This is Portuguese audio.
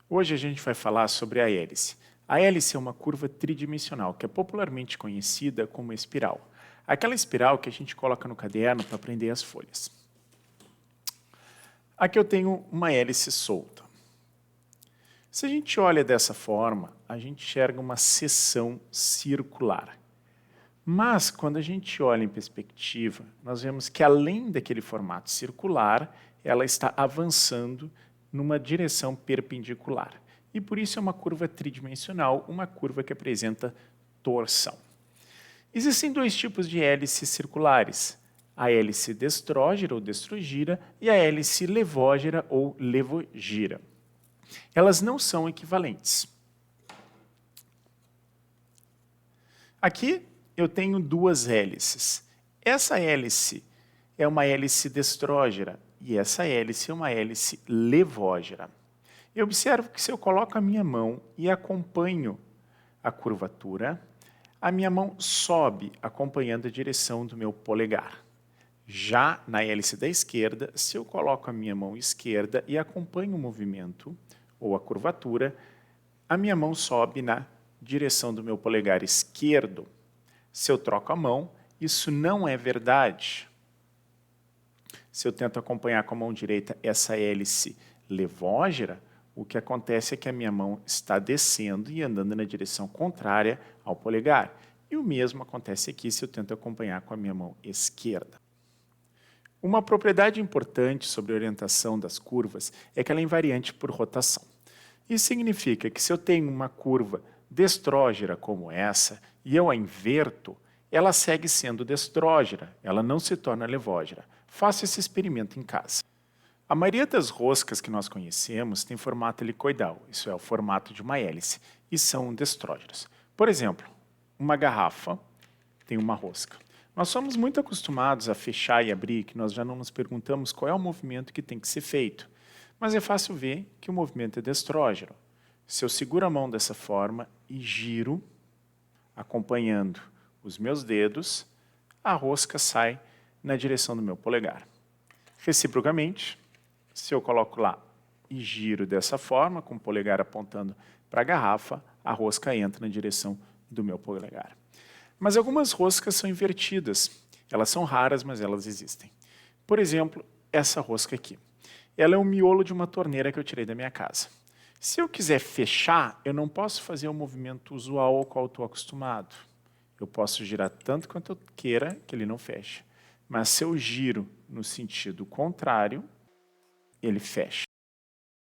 Hoje a gente vai falar sobre a hélice. A hélice é uma curva tridimensional que é popularmente conhecida como espiral. Aquela espiral que a gente coloca no caderno para prender as folhas. Aqui eu tenho uma hélice solta. Se a gente olha dessa forma, a gente enxerga uma seção circular. Mas, quando a gente olha em perspectiva, nós vemos que além daquele formato circular, ela está avançando numa direção perpendicular. E por isso é uma curva tridimensional, uma curva que apresenta torção. Existem dois tipos de hélices circulares, a hélice destrógira ou destrogira e a hélice levógera ou levogira. Elas não são equivalentes. Aqui eu tenho duas hélices. Essa hélice é uma hélice destrógira e essa hélice é uma hélice levógera. Eu observo que se eu coloco a minha mão e acompanho a curvatura, a minha mão sobe acompanhando a direção do meu polegar. Já na hélice da esquerda, se eu coloco a minha mão esquerda e acompanho o movimento ou a curvatura, a minha mão sobe na direção do meu polegar esquerdo. Se eu troco a mão, isso não é verdade. Se eu tento acompanhar com a mão direita essa hélice levógera, o que acontece é que a minha mão está descendo e andando na direção contrária ao polegar. E o mesmo acontece aqui se eu tento acompanhar com a minha mão esquerda. Uma propriedade importante sobre a orientação das curvas é que ela é invariante por rotação. Isso significa que se eu tenho uma curva destrógera como essa e eu a inverto, ela segue sendo destrógera, ela não se torna levógera. Faça esse experimento em casa. A maioria das roscas que nós conhecemos tem formato helicoidal, isso é, o formato de uma hélice, e são destrógeras. Por exemplo, uma garrafa tem uma rosca. Nós somos muito acostumados a fechar e abrir, que nós já não nos perguntamos qual é o movimento que tem que ser feito. Mas é fácil ver que o movimento é destrógeno. Se eu seguro a mão dessa forma e giro, acompanhando os meus dedos, a rosca sai na direção do meu polegar. Reciprocamente, se eu coloco lá e giro dessa forma, com o polegar apontando para a garrafa, a rosca entra na direção do meu polegar. Mas algumas roscas são invertidas. Elas são raras, mas elas existem. Por exemplo, essa rosca aqui. Ela é o miolo de uma torneira que eu tirei da minha casa. Se eu quiser fechar, eu não posso fazer o movimento usual ao qual estou acostumado. Eu posso girar tanto quanto eu queira que ele não feche. Mas se eu giro no sentido contrário, ele fecha.